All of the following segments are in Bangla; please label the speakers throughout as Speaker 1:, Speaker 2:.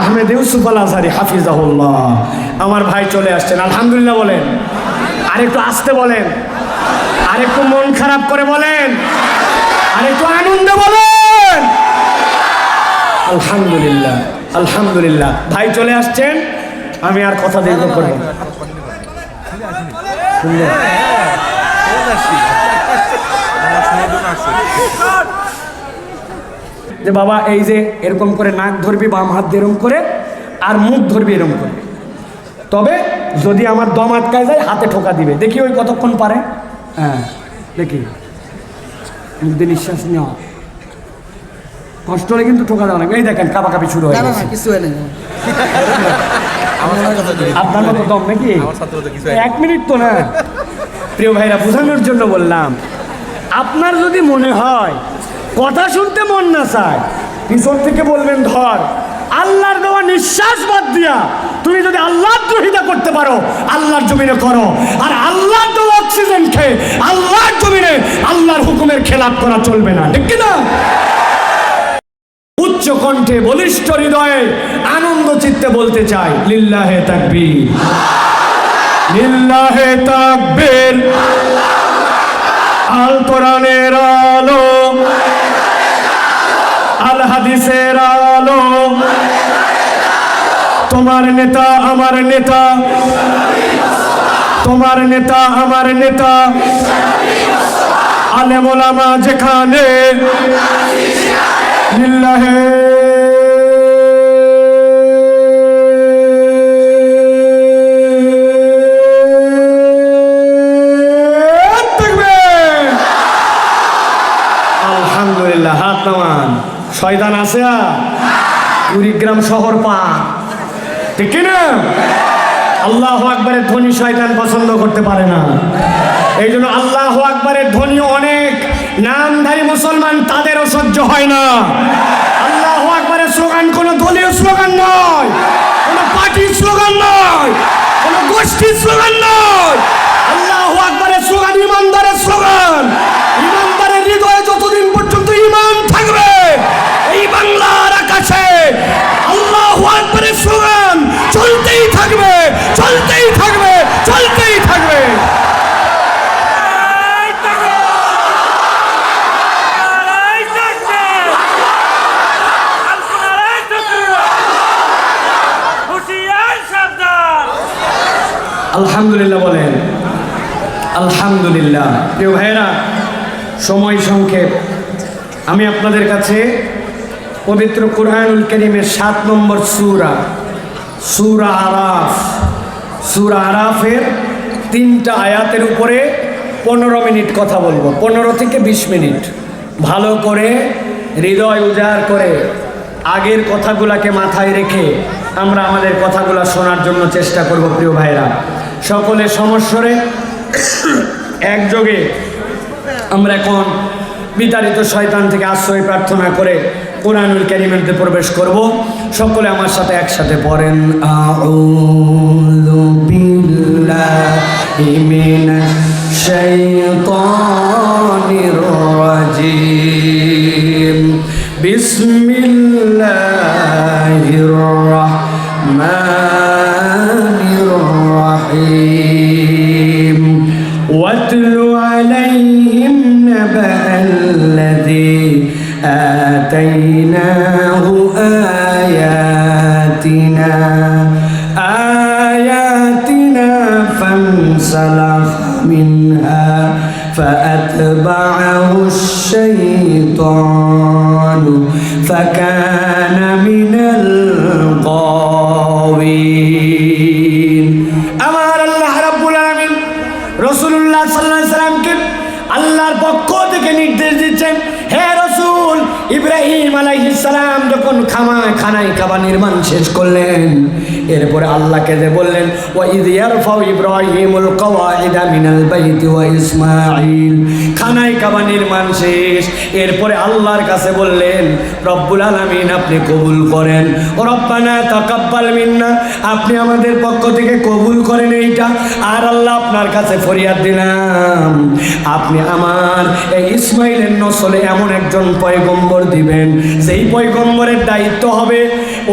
Speaker 1: আহমেদ ইউসুফ আল আজহারি হাফিজাহুল্লাহ। আমার ভাই চলে আসছেন, আলহামদুলিল্লাহ বলেন, আরেকটু আসতে বলেন, আরেকটু মন খারাপ করে বলেন, আরেকটু আনন্দ বলেন আলহামদুলিল্লাহ। আলহামদুলিল্লাহ ভাই চলে আসছেন, আমি আর কথা দীর্ঘ করব না। যে বাবা এই যে এরকম করে নাক ধরবি, বাম হাত দিয়ে এরকম করে, আর মুখ ধরবি এরকম করে, তবে যদি আমার দম আটকায় যায় হাতে ঠোকা দিবে। দেখি ওই কতক্ষণ পারে। হ্যাঁ দেখি, মুখ দিয়ে নিঃশ্বাস নেওয়া, কষ্ট হলে কিন্তু ঠোকা দেওয়া লাগবে। এই দেখেন কাঁপাকাঁপি শুরু হয়ে গেছে। আপনার মতো দম নাকি? 1 মিনিট তো না। প্রিয় ভাইরা, বোঝানোর জন্য বললাম, আপনার যদি মনে হয় কথা শুনতে মন না চায়, পিছন থেকে বলবেন ধর, আল্লাহর দেওয়া নিঃশ্বাস বাদ দিয়া তুমি যদি আল্লাহর দ্রোহিতা করতে পারো আল্লাহর জমিনে করো, আর আল্লাহর দেওয়া অক্সিজেন খেয়ে আল্লাহর জমিনে আল্লাহর হুকুমের খেলাপ করা চলবে না, ঠিক কিনা? উচ্চ কণ্ঠে বলিষ্ঠ হৃদয়ে আনন্দ চিত্তে বলতে চাই, লিল্লাহে তাকবীর, লিল্লাহে তাকবীর। আল কোরআনের আলো, আল হাদিসের আলো, তোমার নেতা আমার নেতা, তোমার নেতা আমার নেতা, আলেম ওলামা যেখানে, লিল্লাহে আলহামদুলিল্লাহ। হাত নামান। শয়তান আছে কুড়িগ্রাম শহর পা, ঠিক না? আল্লাহু আকবারের ধ্বনি শয়তান পছন্দ করতে পারে না। এই জন্য আল্লাহু আকবারের ধ্বনি অনেক নামধারী মুসলমান তাদেরও সহ্য হয় না। আল্লাহু আকবারের স্লোগান কোনো দলীয় স্লোগান নয়, কোনো পার্টির স্লোগান নয়, কোনো গোষ্ঠীর স্লোগান নয়। আল্লাহু আকবারের স্লোগান ইমানদারের স্লোগান। ইমানদারের হৃদয়ে যতদিন পর্যন্ত ঈমান থাকবে এই বাংলার আকাশে আল্লাহু আকবারের স্লোগান চলতেই থাকবে, চলতেই থাকবে, চলতেই থাকবে। আলহামদুলিল্লাহ বলেন, আলহামদুলিল্লাহ। প্রিয় ভাইয়েরা, সময় সংক্ষেপ, আমি আপনাদের কাছে পবিত্র কুরআনুল কারীমের 7 নম্বর সূরা, সূরা আরাফ, সূরা আরাফের 3টা আয়াতের উপরে 15 মিনিট কথা বলবো। 15 থেকে 20 মিনিট ভালো করে হৃদয় উজাড় করে আগের কথাগুলাকে মাথায় রেখে আমরা আমাদের কথাগুলো শোনার জন্য চেষ্টা করব। প্রিয় ভাইরা, সকলে সমস্বরে একযোগে আমরা এখন বিতাড়িত শয়তান থেকে আশ্রয় প্রার্থনা করে কুরআনুল কারীমের মধ্যে প্রবেশ করব। সকলে আমার সাথে একসাথে পড়েন, আউযু বিল্লাহি মিনাশ শাইতানির রাজীম, বিসমিল্লাহির রাহমানির রাহিম, ওয়াতলু আলাইহিম নাবা'আল্লাযী আতাইনাহু আয়াতিনা ফানসালাখা মিনহা فأتبعه الشيطان فكان من الغاوين। আমার আল্লাহ রাব্বুল আলামিন রাসূলুল্লাহ সাল্লাল্লাহু আলাইহি সাল্লামকে আল্লাহর পক্ষ থেকে নির্দেশ দিচ্ছেন, হে রাসূল, ইব্রাহিম আলাইহিস সালাম যখন খানায় কাবা নির্মাণ শেষ করলেন, এরপরে আল্লাহকে যে বললেন, ওয়া ইয ইয়ারফাউ ইব্রাহিমুল কওয়াইদা মিনাল বাইতি ওয়া ইসমাঈল, খানায় কাবা নির্মাণ শেষ, এরপরে আল্লাহর কাছে বললেন, রব্বুল আলামিন আপনি কবুল করেন, ও রব্বানা তাকাব্বাল মিন্না, আপনি আমাদের পক্ষ থেকে কবুল করেন এইটা। আর আল্লাহ আপনার কাছে ফরিয়াদ দিলাম, আপনি আমার এই ইসমাইলের নসলে এমন একজন পয়গম্বর দিবেন, সেই পয়গম্বরের দায়িত্ব হবে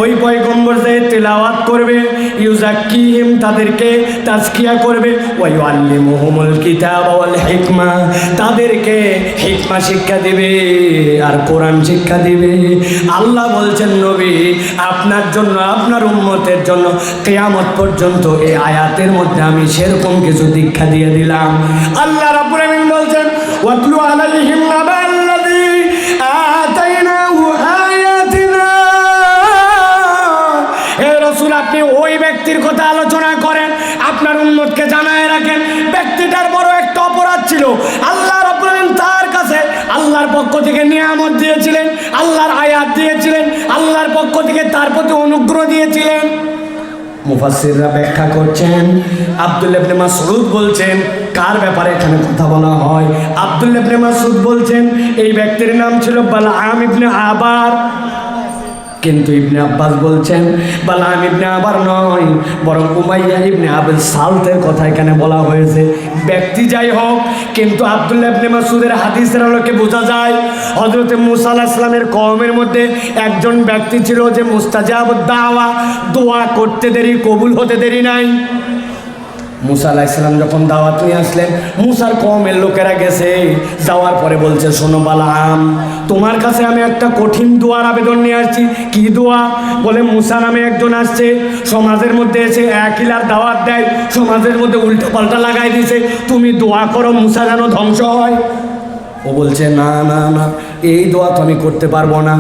Speaker 1: ওই পয়গম্বর যে তেলাওয়াত করবে, ইউজাক্কিহিম তাদেরকে তাজকিয়া করবে, ওয়া ইউআল্লিমুহুমুল কিতাব ওয়াল হিকমা তাদেরকে হিকমা শিক্ষা দিবে আর কোরআন শিক্ষা দিবে। আল্লাহ বলছেন নবী আপনার জন্য আপনার উম্মতের জন্য কিয়ামত পর্যন্ত এই আয়াতের মধ্যে আমি সেরকম কিছু দীক্ষা দিয়ে দিলাম। আল্লাহ রাব্বুল আলামিন বলছেন ওয়াতলু আলাইহিম নাবাল্লাযী আতাইনাহু আয়াতিনা। হে রাসূল আপনি ওই ব্যক্তির কথা আলোচনা করেন, আপনার উম্মতকে জানায় রাখেন ব্যক্তিটার বড় একটা অপরাধ ছিল। আল্লাহ রাব্বুল আলামিন তার কাছে আল্লাহর পক্ষ থেকে নিয়ামত দিয়েছিলেন, আল্লাহর আয়াত দিয়েছিলেন, আল্লাহর পক্ষ থেকে তার প্রতি অনুগ্রহ দিয়েছিলেন। মুফাসসিররা ব্যাখ্যা করছেন, আব্দুল্লাহ ইবনে মাসউদ বলছেন কার ব্যাপারে এখানে কথা বলা হয়। আব্দুল্লাহ ইবনে মাসউদ বলছেন এই ব্যক্তির নাম ছিল বালআম ইবনে আবার, কিন্তু ইবনে আব্বাস বলছেন বালআম ইবনে আবার নয়, বরং উমাইয়া ইবনে আবুল সালতের কথা এখানে বলা হয়েছে। ব্যক্তি যাই হোক, কিন্তু আব্দুল্লাহ ইবনে মাসউদের হাদিসের আলোকে বোঝা যায় হযরত মুসা আলাইহিস সালামের কওমের মধ্যে একজন ব্যক্তি ছিল যে মুস্তাজাবুদ দাওয়া, দোয়া করতে দেরি কবুল হতে দেরি নাই। মুসা আলাইহিস সালাম যখন দাওয়াত নিয়ে আসলেন, মুসার কওমের লোকেরা গেছে, যাওয়ার পরে বলছে শোনো বালআম তোমার কাছে আমি একটা কঠিন দোয়ার আবেদন নিয়ে আসছি। কি দোয়া? বলে মুসা নামে একজন আসছে, সমাজের মধ্যে এসে একইলার দাওয়াত দেয়, সমাজের মধ্যে উল্টো পাল্টা লাগাই দিছে, তুমি দোয়া করো মুসা যেন ধ্বংস হয়। ও বলছে না না না, এই দোয়া তো আমি করতে পারবো না।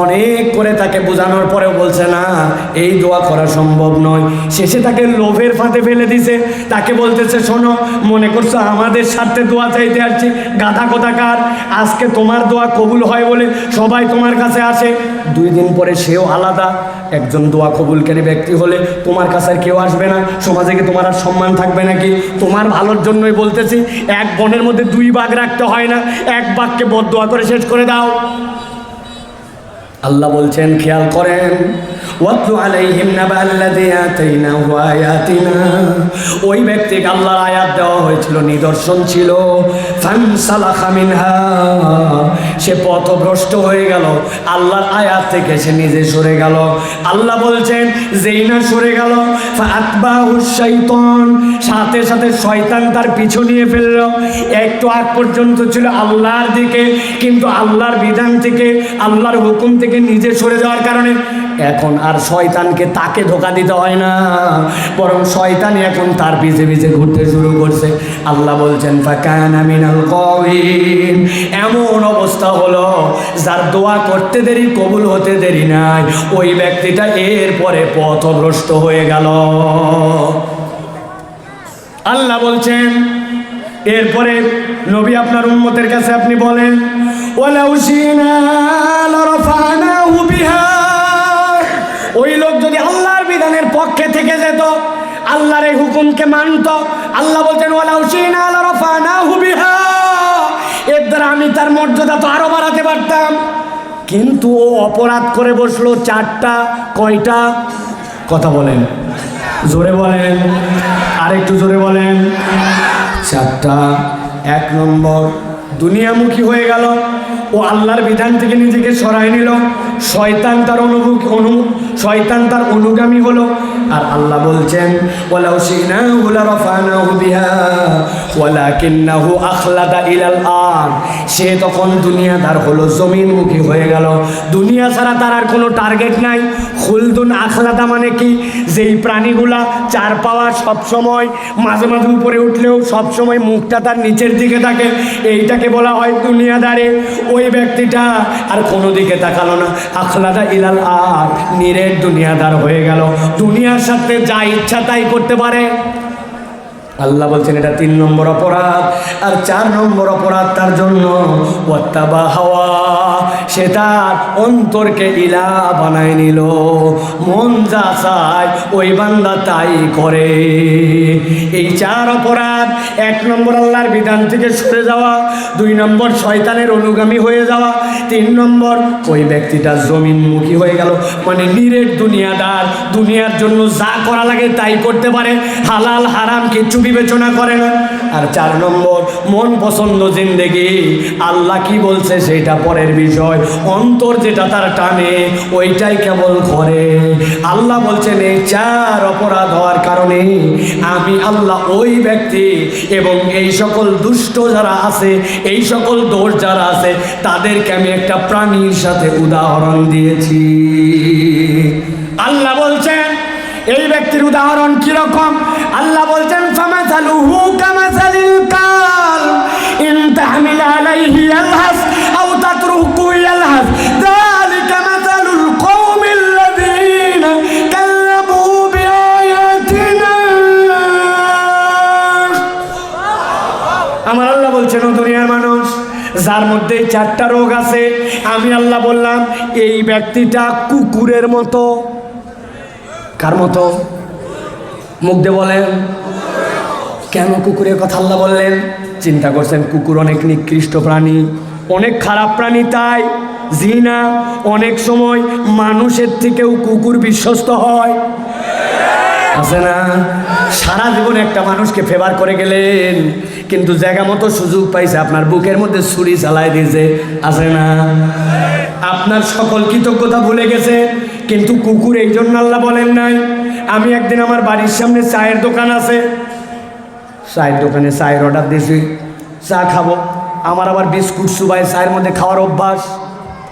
Speaker 1: অনেক করে তাকে বোঝানোর পরেও বলছে না, এই দোয়া করা সম্ভব নয়। শেষে তাকে লোভের ফাঁদে ফেলে দিছে, তাকে বলতেছে শোনো মনে করছো আমাদের সাথে দোয়া চাইতে আসছি, গাধা কোথাকার, আজকে তোমার দোয়া কবুল হয় বলে সবাই তোমার কাছে আসে, 2 দিন পরে সেও আলাদা। একজন দোয়া কবুলকারী ব্যক্তি হলে তোমার কাছে আর কেউ আসবে না, সমাজে কি তোমার আর সম্মান থাকবে নাকি? তোমার ভালোর জন্যই বলতেছি, এক বনের মধ্যে 2 বাঘ রাখতে হয় না, এক বাঘকে বদদোয়া করে শেষ করে দাও। আল্লাহ বলছেন খেয়াল করেন, ওয়াতলু আলাইহিম নাবাল্লাযী আতাইনাহু আয়াতিনা, ওই ব্যক্তিকে আল্লাহর আয়াত দেওয়া হয়েছিল, নিদর্শন ছিল, ফানসালাখা মিনহা, সে পথভ্রষ্ট হয়ে গেল, আল্লাহর আয়াত থেকে সে নিজে সরে গেল। আল্লাহ বলছেন যেই না সরে গেল, ফাআতবাহুশ শাইতান, সাথে সাথে শয়তান তার পিছু নিয়ে ফেলল। একটু আগ পর্যন্ত ছিল আল্লাহর দিকে, কিন্তু আল্লাহর বিধান থেকে আল্লাহর হুকুম থেকে নিজে সরে যাওয়ার কারণে এখন আর শয়তানকে তাকে ধোঁকা দিতে হয় না, বরং শয়তানই এখন তার পিছে পিছে ঘুরতে শুরু করছে। আল্লাহ বলছেন ফাকানা মিনাল গাওয়িন, এমন অবস্থা হলো যার দোয়া করতে দেরি কবুল হতে দেরি নাই, ওই ব্যক্তিটা এরপরে পথভ্রষ্ট হয়ে গেল। আল্লাহ বলছেন এরপরে নবী আপনার উম্মতের কাছে আপনি বলেন ওয়ালাউ শিনা লারাফানাহু বিহা, ওই লোক যদি আল্লাহর বিধানের পক্ষে থেকে যেত, আল্লাহর এই হুকুমকে মানত, আল্লাহ বলছেন ওয়ালাউ শিনা লারাফানাহু বিহা, এর দ্বারা আমি তার মর্যাদা তো আরো বাড়াতে পারতাম। কিন্তু ও অপরাধ করে বসলো 4টা। কয়টা? কথা বলেন, জোরে বলেন, আরেকটু জোরে বলেন। 4টা। 1 নম্বর দুনিয়ামুখী হয়ে গেল, ও আল্লাহর বিধান থেকে নিজেকে সরাই নিল, শয়তান তার অনুগামী হলো। আর আল্লাহ বলছেন ওয়ালাউ শিনাহু লারাফানাহু বিহা ওয়ালাকিন্নাহু আখলাদা ইলাল আরদ, সে তখন দুনিয়াদার হলো, জমিনমুখী হয়ে গেল, দুনিয়া ছাড়া তার আর কোনো টার্গেট নাই। খুলদুন আখলাদা মানে কি? যেই প্রাণীগুলা 4 পাওয়া সবসময় মাঝে মাঝে উপরে উঠলেও সবসময় মুখটা তার নিচের দিকে থাকে, এইটাকে বলা হয় দুনিয়াদারে। ওই ব্যক্তিটা আর কোনো দিকে তাকালো না, আখলাদা ইলাল আরদ, নিরেট দুনিয়াদার হয়ে গেল, দুনিয়ার সাথে যা ইচ্ছা তাই করতে পারে। আল্লাহ বলছেন এটা 3 নম্বর অপরাধ। আর 4 নম্বর অপরাধ তার জন্য ওয়াত্তাবা হাওয়া, সে তার অন্তরকে ইলা বানায় নিল, মন যা চায় ওই বান্দা তাই করে। এই 4 অপরাধ, 1 নম্বর আল্লাহর বিধান থেকে সরে যাওয়া, 2 নম্বর শয়তানের অনুগামী হয়ে যাওয়া, 3 নম্বর ওই ব্যক্তিটা জমিনমুখী হয়ে গেল, মানে নিরেট দুনিয়াদার, দুনিয়ার জন্য যা করা লাগে তাই করতে পারে, হালাল হারাম কিচ্ছু বিবেচনা করে না। আর 4 নম্বর, মন পছন্দ জিন্দেগি, আল্লাহ কি বলছে সেটা পরের বিষয়, অন্তর যেটা তার টানে ওইটাই কেবল করে। আল্লাহ বলছেন এই 4 অপরাধ হওয়ার কারণে আমি আল্লাহ ওই ব্যক্তি এবং এই সকল দুষ্ট যারা আছে, এই সকল দোষ যারা আছে, তাদেরকে আমি একটা প্রাণীর সাথে উদাহরণ দিয়েছি। আল্লাহ বলছেন এই ব্যক্তির উদাহরণ কিরকম? আল্লাহ বলছেন ফামাসালুহু কামাসালিল কাল ইন তাহমিল আলাইহি ইয়ালহাস আও তাতরুকু ইয়ালহাস যালিকা মাসালুল কওমিল্লাযীনা কাযযাবু বিআয়াতিনা। আমার আল্লাহ বলছেন ও দুনিয়ার মানুষ, যার মধ্যে 4টা রোগ আছে, আমি আল্লাহ বললাম এই ব্যক্তিটা কুকুরের মতো। কার মতো? মুখ দিয়ে বলেন। কেন কুকুরের কথা আল্লাহ বললেন? চিন্তা করছেন কুকুর অনেক নিকৃষ্ট প্রাণী, অনেক খারাপ প্রাণী, তাই জিনা অনেক সময় মানুষের থেকেও কুকুর বিশ্বস্ত হয়, আছে না? সারা জীবন একটা মানুষকে ফেভার করে গেলেন, কিন্তু জায়গা মতো সুযোগ পাইছে আপনার বুকের মধ্যে ছুরি চালাই দিয়েছে, আছে না? আপনার সকল কৃতজ্ঞতা ভুলে গেছে, কিন্তু কুকুর এই জন্য আল্লাহ বলেন নাই। আমি একদিন আমার বাড়ির সামনে চায়ের দোকান আছে, চায়ের দোকানে চায়ের অর্ডার দিয়েছি, চা খাবো। আমার আবার বিস্কুট সুবাই চায়ের মধ্যে খাওয়ার অভ্যাস।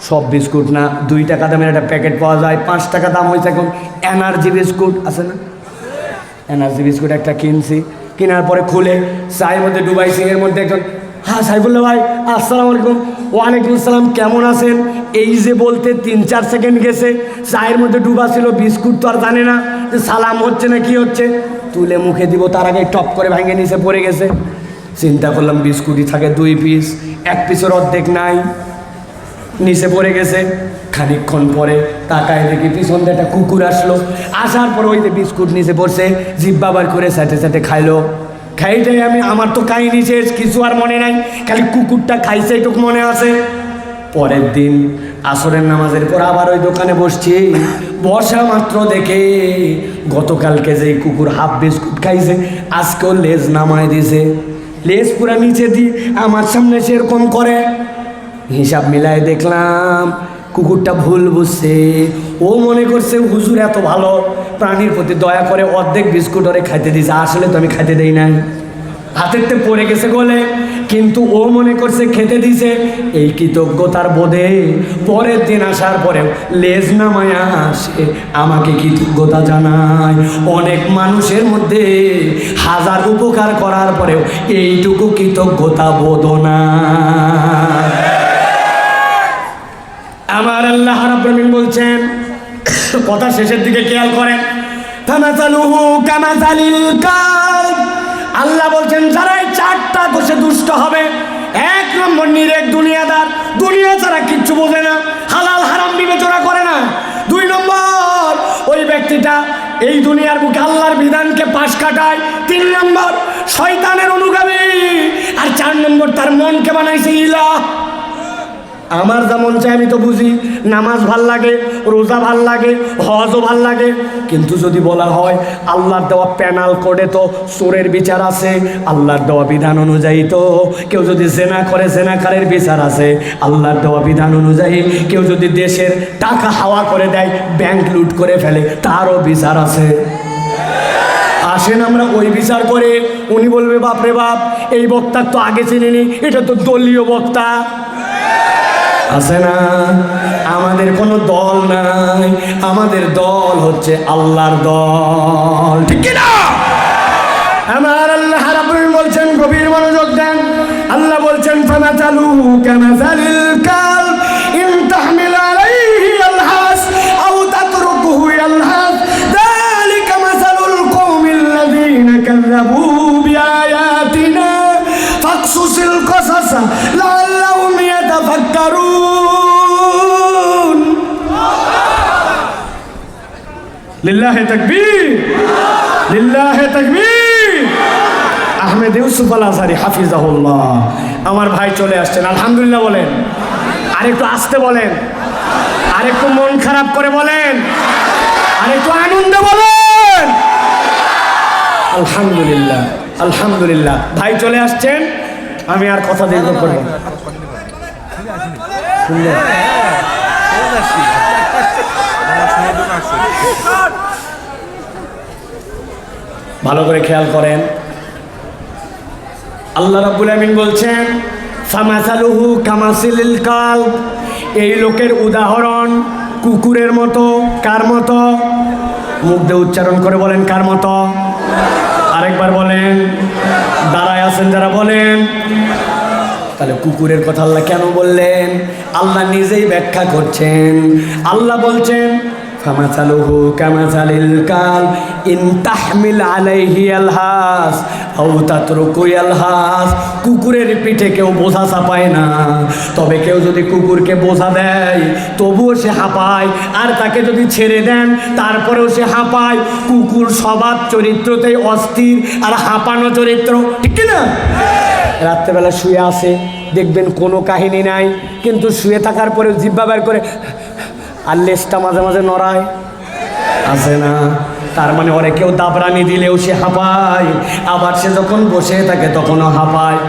Speaker 1: সব বিস্কুট না, 2 টাকা দামের একটা প্যাকেট পাওয়া যায়, 5 টাকা দাম হয়েছে এখন এনার্জি বিস্কুট, আছে না? এনার্জি বিস্কুট একটা কিনছি, কেনার পরে খুলে চায়ের মধ্যে ডুবাইছি। এর মধ্যে একজন, হ্যাঁ সাইফুল্লাহ ভাই আসসালামু আলাইকুম। ওয়ালাইকুম আসসালাম, কেমন আছেন? এই যে বলতে 3-4 সেকেন্ড গেছে, চায়ের মধ্যে ডুবা ছিল, বিস্কুট তো আর জানে না যে সালাম হচ্ছে না কি হচ্ছে, তুলে মুখে দিব তার আগে টপ করে ভেঙে নিচে পড়ে গেছে। চিন্তা করলাম বিস্কুটই থাকে 2 পিস, 1 পিসের অর্ধেক নাই, নিচে পড়ে গেছে। খানিকক্ষণ পরে তাকায় দেখি পিছন দিয়ে একটা কুকুর আসলো, আসার পরে ওই যে বিস্কুট নিচে পড়ছে, জিব্বা বার করে সাথে সাথে খাইলো। খাইটাই আমার তো কাহিনী শেষ, কিছু আর মনে নাই, খালি কুকুরটা খাইছে এটুকু মনে আছে। পরের দিন আসরের নামাজের পর আবার ওই দোকানে বসছি, বসা মাত্র দেখে গতকালকে যে কুকুর হাফ বিস্কুট খাইছে আজকেও লেজ নামায় দিছে, লেজ পুরা নিচে দিয়ে আমার সামনে সেরকম করে। হিসাব মিলায় দেখলাম কুকুরটা ভুল বুঝছে, ও মনে করছে হুজুর এত ভালো, প্রাণীর প্রতি দয়া করে অর্ধেক বিস্কুট ওরে খাইতে দিয়েছে, আসলে তো আমি খাইতে দেই নাই, হাতেরতে পড়ে গেছে বলে, কিন্তু ও মনে করছে খেতে দিছে। এই কৃতজ্ঞতার বোধে পরের দিন আসার পরেও লেজ নামায়া আসে আমাকে কৃতজ্ঞতা জানায়। অনেক মানুষের মধ্যে 1000 উপকার করার পরেও এইটুকু কৃতজ্ঞতা বোধ না। আমার আল্লাহ রাব্বুল আলামিন বলছেন, কথা শেষের দিকে খেয়াল করেন, ফামাসালুহু কামাসালিল কালব। আল্লাহ বলছেন যারা এই 4টা দোষে দুষ্ট হবে, 1 নম্বর নিরেক দুনিয়াদার, দুনিয়া ছাড়া কিচ্ছু বোঝে না, হালাল হারাম বিবেচনা করে না। 2 নম্বর ওই ব্যক্তিটা এই দুনিয়ার বুকে আল্লাহর বিধানকে পাশ কাটায়। 3 নম্বর শয়তানের অনুগামী। আর 4 নম্বর তার মনকে বানাইছে ইলাহ। আমার যেমন চাই আমি তো বুঝি, নামাজ ভাল লাগে, রোজা ভাল লাগে, হজও ভাল লাগে, কিন্তু যদি বলা হয় আল্লাহর দেওয়া প্যানাল কোডে তো চোরের বিচার আছে, আল্লাহর দেওয়া বিধান অনুযায়ী তো কেউ যদি জেনা করে জেনাকারের বিচার আছে, আল্লাহর দেওয়া বিধান অনুযায়ী কেউ যদি দেশের টাকা হাওয়া করে দেয়, ব্যাংক লুট করে ফেলে, তারও বিচার আছে। আসেন আমরা ওই বিচার করে, উনি বলবে বাপরে বাপ এই বক্তার তো আগে চিনিনি, এটা তো দলীয় বক্তা, আছে না? আমাদের কোনো দল নাই, আমাদের দল হচ্ছে আল্লাহর দল, ঠিক কি না? আমার আল্লাহ রাব্বুল আলামিন বলছেন, গভীর মনোযোগ দেন, আল্লাহ বলছেন ফামাসালুহু কামাসালিল কালব ইন তাহমিল আলাইহি ইয়ালহাস আও তাতরুকুহু ইয়ালহাস যালিকা মাসালুল কওমিল্লাযীনা কাযযাবু বিআয়াতিনা ফাকসুসিল কসাস লাআল্লাহুম ইয়াতাফাক্কারুন। লিল্লাহি তাকবীর, লিল্লাহি তাকবীর। আহমেদ ইউসুফ আল আজহারি হাফিজাহুল্লাহ আমার ভাই চলে আসছেন, আলহামদুলিল্লাহ বলেন, আরেকটু আস্তে বলেন, আরেকটু মন খারাপ করে বলেন, আরেকটু আনন্দ বলেন, আলহামদুলিল্লাহ। আলহামদুলিল্লাহ, ভাই চলে আসছেন, আমি আর কথা দীর্ঘ করব না। ভালো করে খেয়াল করেন, আল্লাহ রাব্বুল আমিন বলছেন ফামাসালুহু কামাসিলিল কালব, এই লোকের উদাহরণ কুকুরের মতো। কার মতো? মুখ দিয়ে উচ্চারণ করে বলেন, কার মতো? আরেকবার বলেন, দাঁড়ায় আছেন যারা বলেন। তাহলে কুকুরের কথা আল্লাহ কেন বললেন? আল্লাহ নিজেই ব্যাখ্যা করছেন। আল্লাহ বলছেন ফামাসালুহু কামাসালিল কালব ইন তাহমিল আলাইহি আলহাস আও তাতরুকু আলহাস। কুকুরের পিঠে কেউ বোঝা চাপায় না, তবে কেউ যদি কুকুরকে বোঝা দেয় তবুও সে হাঁপায়, আর তাকে যদি ছেড়ে দেন তারপরেও সে হাঁপায়। কুকুর স্বভাব চরিত্রতেই অস্থির আর হাঁপানো চরিত্র, ঠিক না? রাত্রেবেলা শুয়ে আসে, দেখবেন কোনো কাহিনী নাই, কিন্তু শুয়ে থাকার পরেও জিহ্বা বের করে আর লেজটা মাঝে মাঝে নড়ায়, আছে না? তার মানে ওরে কেউ দাবরানি দিলেও সে হাঁপায়, আবার সে যখন বসে থাকে তখনও হাঁপায়।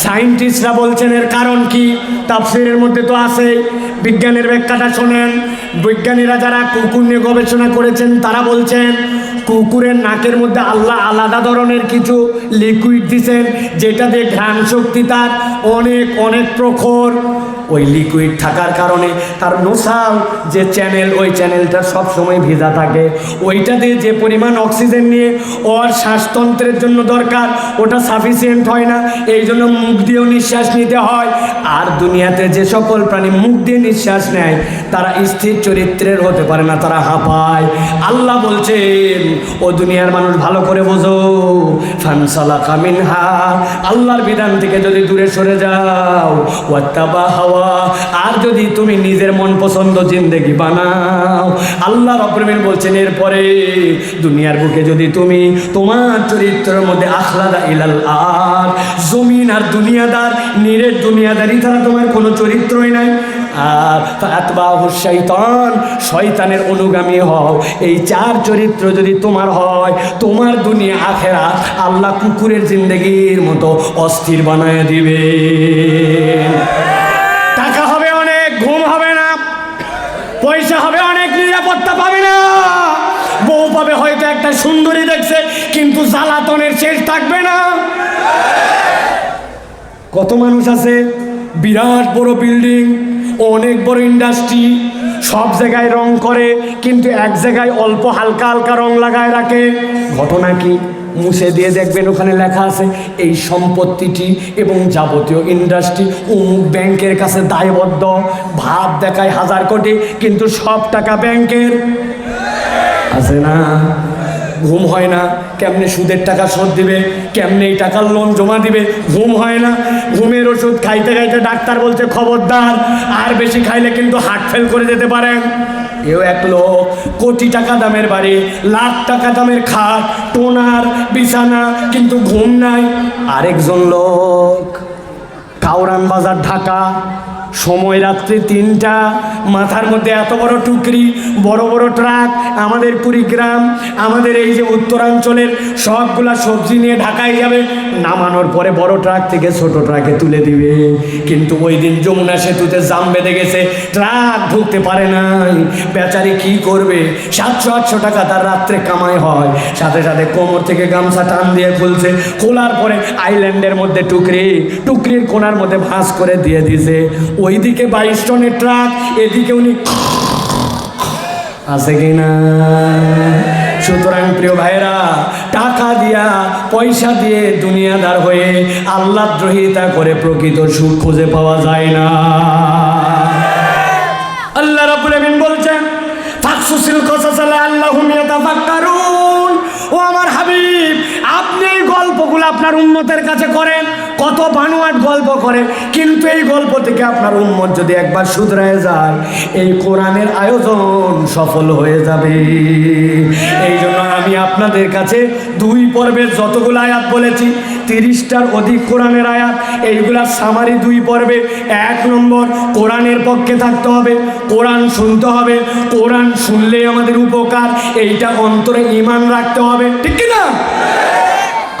Speaker 1: সায়েন্টিস্টরা বলছেন এর কারণ কি? তাফসীরের মধ্যে তো আছে, বিজ্ঞানের ব্যাখ্যাটা শোনেন। বিজ্ঞানীরা যারা কুকুর নিয়ে গবেষণা করেছেন তারা বলছেন কুকুরের নাকের মধ্যে আল্লাহ আলাদা ধরনের কিছু লিকুইড দিছেন, যেটা দিয়ে ঘ্রাণ শক্তি তার অনেক অনেক প্রখর। ওই লিকুইড থাকার কারণে তার নোসাল যে চ্যানেল, ওই চ্যানেলটা সবসময় ভেজা থাকে। ওইটা দিয়ে যে পরিমাণ অক্সিজেন নিয়ে ওর শ্বাসতন্ত্রের জন্য দরকার, ওটা সাফিসিয়েন্ট হয় না, এই জন্য মুখ দিয়েও নিঃশ্বাস নিতে হয়। আর দুনিয়াতে যে সকল প্রাণী মুখ দিয়ে নিঃশ্বাস নেয় তারা স্থির চরিত্রের হতে পারে না, তারা হাঁপায়। আল্লাহ বলছেন ও দুনিয়ার মানুষ ভালো করে বোঝো, ফানসালাকা মিনহা, আল্লাহর বিধান থেকে যদি দূরে সরে যাও, ওয়াত্তাবা হাওয়া, আর যদি তুমি নিজের মন পছন্দ জিন্দেগি বানাও, আল্লাহ রাব্বুল আমিন বলছেন এরপরে দুনিয়ার বুকে যদি তুমি তোমার চরিত্রের মধ্যে আখলাদা ইলাল আর, জমিন আর দুনিয়াদার, নিরেট দুনিয়াদারি ছাড়া তোমার কোনো চরিত্রই নাই, আর ফাতবাহু শাইতান, শয়তানের অনুগামী হও, এই চার চরিত্র যদি তোমার হয়, তোমার দুনিয়া আখেরাত আল্লাহ কুকুরের জিন্দেগির মতো অস্থির বানায় দিবে। টাকা হবে অনেক, ঘুম হবে না, পয়সা হবে অনেক, নিরাপত্তা পাবে না, বউ পাবে হয়তো একটা সুন্দরী দেখছে, কিন্তু জ্বালাতনের শেষ থাকবে না। কত মানুষ আছে বিরাট বড় বিল্ডিং, অনেক বড় ইন্ডাস্ট্রি, সব জায়গায় রং করে, কিন্তু এক জায়গায় অল্প হালকা হালকা রং লাগায় রাখে। ঘটনা কি? মুছে দিয়ে দেখবেন ওখানে লেখা আছে এই সম্পত্তিটি এবং যাবতীয় ইন্ডাস্ট্রি অমুক ব্যাংকের কাছে দায়বদ্ধ। ভাব দেখায় 1000 কোটি, কিন্তু সব টাকা ব্যাংকের, আছে না? ঘুম হয় না, কেমনে সুদের টাকা শোধ দিবে, কেমনে এই টাকার লোন জমা দিবে, ঘুম হয় না। ঘুমের ওষুধ খাইতে খাইতে ডাক্তার বলছে খবরদার, আর বেশি খাইলে কিন্তু হার্ট ফেল করে যেতে পারেন। এও এক লোক, কোটি টাকা দামের বাড়ি, লাখ টাকা দামের খাট, টোনার বিছানা, কিন্তু ঘুম নাই। আরেকজন লোক কাউরান বাজার ঢাকা, সময় রাত্রি 3টা, মাথার মধ্যে এত বড় টুকরি, বড় বড় ট্রাক। আমাদের কুড়িগ্রাম, আমাদের এই যে উত্তরাঞ্চলের সবগুলা সবজি নিয়ে ঢাকায় যাবে, নামানোর পরে বড় ট্রাক থেকে ছোট ট্রাকে তুলে দিবে। কিন্তু ওই দিন যমুনা সেতুতে জাম বেঁধে গেছে, ট্রাক ঢুকতে পারে নাই। বেচারি কি করবে? 700-800 টাকা তার রাত্রে কামাই হয়। সাথে সাথে কোমর থেকে গামছা টান দিয়ে খুলছে, খোলার পরে আইল্যান্ডের মধ্যে টুকরির কোনার মধ্যে ভাঁজ করে দিয়ে দিছে। ওইদিকে 22 টনের ট্রাক, এদিকে উনি আছে কিনা? সুতরাং প্রিয় ভাইরা, টাকা দিয়া পয়সা দিয়ে দুনিয়াদার হয়ে আল্লাহ দ্রোহিতা করে প্রকৃত সুখ খুঁজে পাওয়া যায় না। আল্লাহ রাব্বুল আমিন বলছেন ফাকসুসিল কসাস লাআল্লাহুম ইয়াতাফাক্কারুন। ও আমার হাবিব, আপনি এই গল্পগুলো আপনার উম্মতের কাছে করেন, কত বানোয়াট গল্প করে, কিন্তু এই গল্প থেকে আপনার উম্মত যদি একবার শুধরায় যায়, এই কোরআনের আয়োজন সফল হয়ে যাবে। এই জন্য আমি আপনাদের কাছে 2 পর্বের যতগুলো আয়াত বলেছি, 30টার অধিক কোরআনের আয়াত, এইগুলা সামারি 2 পর্বে। 1 নম্বর, কোরআনের পক্ষে থাকতে হবে, কোরআন শুনতে হবে, কোরআন শুনলে আমাদের উপকার, এইটা অন্তরে ঈমান রাখতে হবে, ঠিক কি না?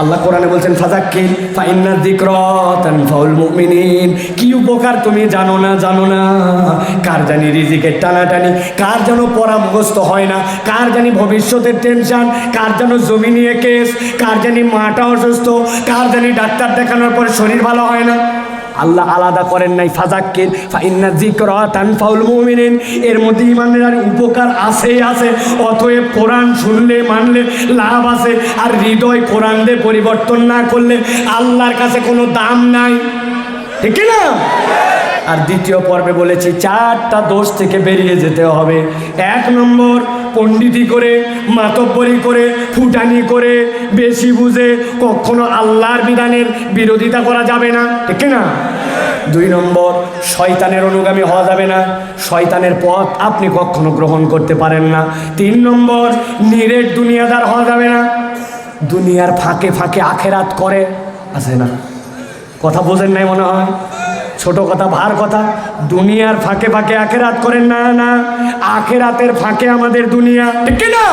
Speaker 1: আল্লাহ কোরআনে বলছেন ফাযাক্কির ফাইন্না যিকরা তানফাউল মুমিনিন। কি উপকার তুমি জানো না, জানো না? কার জানি রিজিকের টানাটানি, কার যেন পড়া মুখস্থ হয় না, কার জানি ভবিষ্যতের টেনশন, কার যেন জমি নিয়ে কেস, কার জানি মাটা অসুস্থ, কার জানি ডাক্তার দেখানোর পরে শরীর ভালো হয় না। আল্লাহ আলাদা করেন নাই ফাযাক্কির ফাইন্না যিকরা তানফাউল মুমিনিন। এর মধ্যে ঈমানের উপকার আছেই আছে। অতএব কোরআন শুনলে মানলে লাভ আছে। আর হৃদয় কোরআন দিয়ে পরিবর্তন না করলে আল্লাহর কাছে কোনো দাম নাই, ঠিক না? আর দ্বিতীয় পর্বে বলেছি 4টা দোষ থেকে বেরিয়ে যেতে হবে। 1 নম্বর, পণ্ডিতি করে, মাতব্বরি করে, ফুটানি করে, বেশি বুঝে কখনো আল্লাহর বিধানের বিরোধিতা করা যাবে না, ঠিক না? 2 নম্বর, শয়তানের অনুগামী হওয়া যাবে না। শয়তানের পথ আপনি কখনো গ্রহণ করতে পারেন না। 3 নম্বর, নিরেট দুনিয়াদার হওয়া যাবে না। দুনিয়ার ফাঁকে ফাঁকে আখেরাত করে আছে না? কথা বোঝেন নাই মনে হয়, ছোট কথা ভার কথা। দুনিয়ার ফাঁকে ফাঁকে আখেরাত করেন না, না আখেরাতের ফাঁকে আমাদের দুনিয়া, ঠিক না?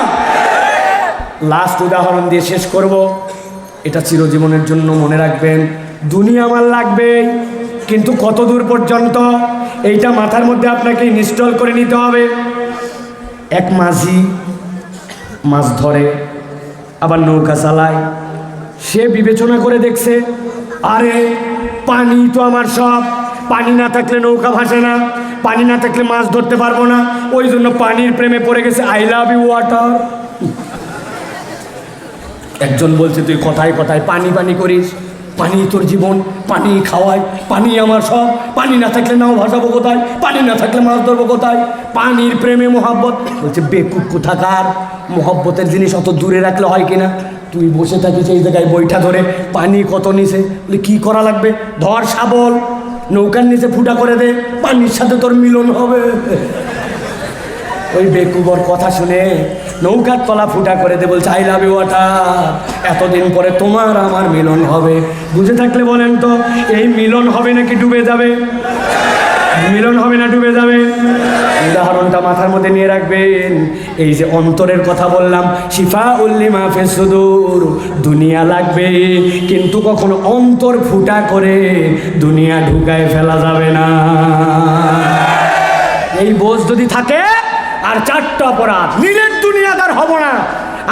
Speaker 1: লাস্ট উদাহরণ দিয়ে শেষ করব, এটা চিরজীবনের জন্য মনে রাখবেন। দুনিয়া আমার লাগবেই, কিন্তু কত দূর পর্যন্ত এইটা মাথার মধ্যে আপনাকে ইনস্টল করে নিতে হবে। এক মাঝি মাছ ধরে আবার নৌকা চালায়। সে বিবেচনা করে দেখছে, আরে পানি তো আমার সব, পানি না থাকলে নৌকা ভাসে না, পানি না থাকলে মাছ ধরতে পারবো না। ওই জন্য পানির প্রেমে পড়ে গেছে। I love you water. একজন বলছে তুই কথায় কথায় পানি পানি করিস, পানি তোর জীবন, পানি খাওয়াই, পানি আমার সব, পানি না থাকলে নাও ভাসাবো কোথায়, পানি না থাকলে মাছ ধরবো কোথায়? পানির প্রেমে মোহাব্বত। বলছে বেকুব কোথাকার, মোহব্বতের জিনিস অত দূরে রাখলে হয় কিনা? তুই বসে থাকিস এই জায়গায় বইটা ধরে, পানি কত নিচে, বলে কী করা লাগবে? ধর শাবল, নৌকার নিচে ফুটা করে দে, পানির সাথে তোর মিলন হবে। ওই বেকুবর কথা শুনে নৌকার তলা ফুটা করে দে, বলছে আই লাভ ইউ ওয়াটার, এতদিন পরে তোমার আমার মিলন হবে। বুঝে থাকলে বলেন তো, এই মিলন হবে নাকি ডুবে যাবে? মিলন হবে না ডুবে যাবে? উদাহরণটা মাথার মধ্যে নিয়ে রাখবেন। এই যে অন্তরের কথা বললাম, শিফাউল লিমা ফিস সুদূর, দুনিয়া লাগবে, কিন্তু কখনো অন্তর ফুটা করে দুনিয়া ঢুকায় ফেলা যাবে না। এই বোঝ যদি থাকে, আর 4টা অপরাধ, নিরেট দুনিয়াদার হব না।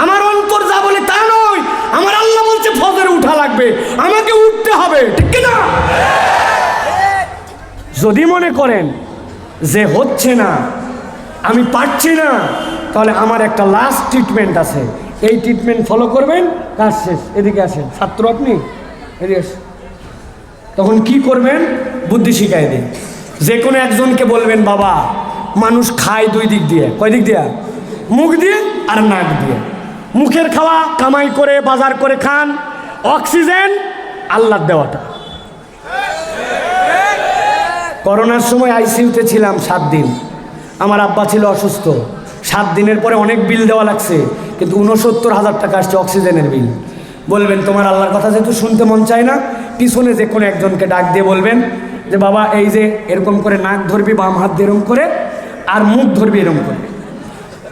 Speaker 1: আমার অন্তর যা বলে তা নয়, আমার আল্লাহ বলছে ফজরে উঠা লাগবে, আমাকে উঠতে হবে, ঠিক না? যদি মনে করেন যে হচ্ছে না, আমি পারছি না, তাহলে আমার একটা লাস্ট ট্রিটমেন্ট আছে, এই ট্রিটমেন্ট ফলো করবেন, কাজ শেষ। এদিকে আসেন, ছাত্র আপনি, এদিকে আসেন। তখন কি করবেন? বুদ্ধি শিখাই দিন। যে কোনো একজনকে বলবেন, বাবা মানুষ খায় 2 দিক দিয়ে। কয় দিক দিয়ে? মুখ দিয়ে আর নাক দিয়ে। মুখের খাওয়া কামাই করে বাজার করে খান, অক্সিজেন আল্লাহর দেওয়াটা। করোনার সময় আইসিইউতে ছিলাম 7 দিন। আমার আব্বা ছিল অসুস্থ। 7 দিনের পরে অনেক বিল দেওয়া লাগছে, কিন্তু 69,000 টাকা আসছে অক্সিজেনের বিল। বলবেন তোমার আল্লাহর কথা যেহেতু শুনতে মন চায় না, পিছনে যে কোনো একজনকে ডাক দিয়ে বলবেন যে বাবা এই যে এরকম করে নাক ধরবি, বাম হাত দিয়ে এরকম করে, আর মুখ ধরবি এরকম করে।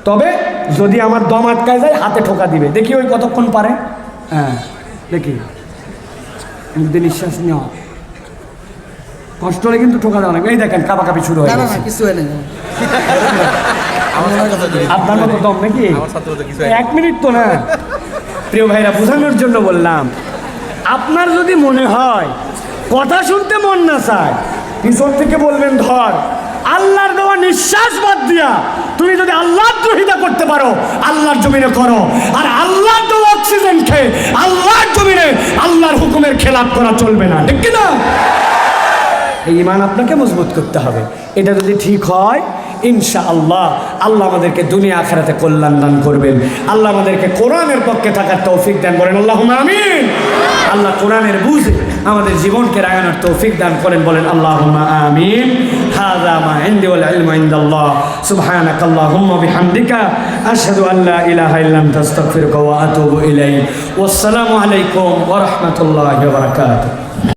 Speaker 1: তবে যদি আমার দম আটকায় যায়, হাতে ঠোকা দিবে, দেখি ওই কতক্ষণ পারে। হ্যাঁ দেখি, মুখ দিয়ে নিঃশ্বাস নেওয়া, কষ্ট হলে কিন্তু ঠোকা দেওয়া লাগবে। এই দেখেন কাঁপাকাঁপি শুরু হয়ে গেছে। আপনার মতো দম নাকি? 1 মিনিট তো না। প্রিয় ভাইরা, বোঝানোর জন্য বললাম, আপনার যদি মনে হয় কথা শুনতে মন না চায়, পিছন থেকে বলবেন ধর, আল্লাহর দেওয়া নিঃশ্বাস বাদ দিয়া তুমি যদি আল্লাহর দ্রোহিতা করতে পারো, আল্লাহর জমিনে করো। আর আল্লাহর দেওয়া অক্সিজেন খেয়ে আল্লাহর জমিনে আল্লাহর হুকুমের খেলাপ করা চলবে না, ঠিক কিনা? এই ঈমান আপনাকে মজবুত করতে হবে। এটা যদি ঠিক হয়, ইনশাআল্লাহ আল্লাহ আমাদেরকে দুনিয়া আখিরাতে কল্যাণ দান করবেন। আল্লাহ আমাদেরকে কোরআনের পক্ষে থাকার তৌফিক দান করেন, আল্লাহুম্মা আমিন। আল্লাহ কোরআনের বুঝে আমাদের জীবনকে রাঙানোর তৌফিক দান করেন, বলেন আল্লাহুম্মা আমিন। হাযা মা ইনদি ওয়াল ইলমু ইনদাল্লাহ। সুবহানাকাল্লাহুম্মা বিহামদিকা আশহাদু আল লা ইলাহা ইল্লা আনতা আস্তাগফিরুকা ওয়া আতুবু ইলাইক। ওয়াসসালামু আলাইকুম ওয়া রাহমাতুল্লাহি ওয়া বারাকাতুহু।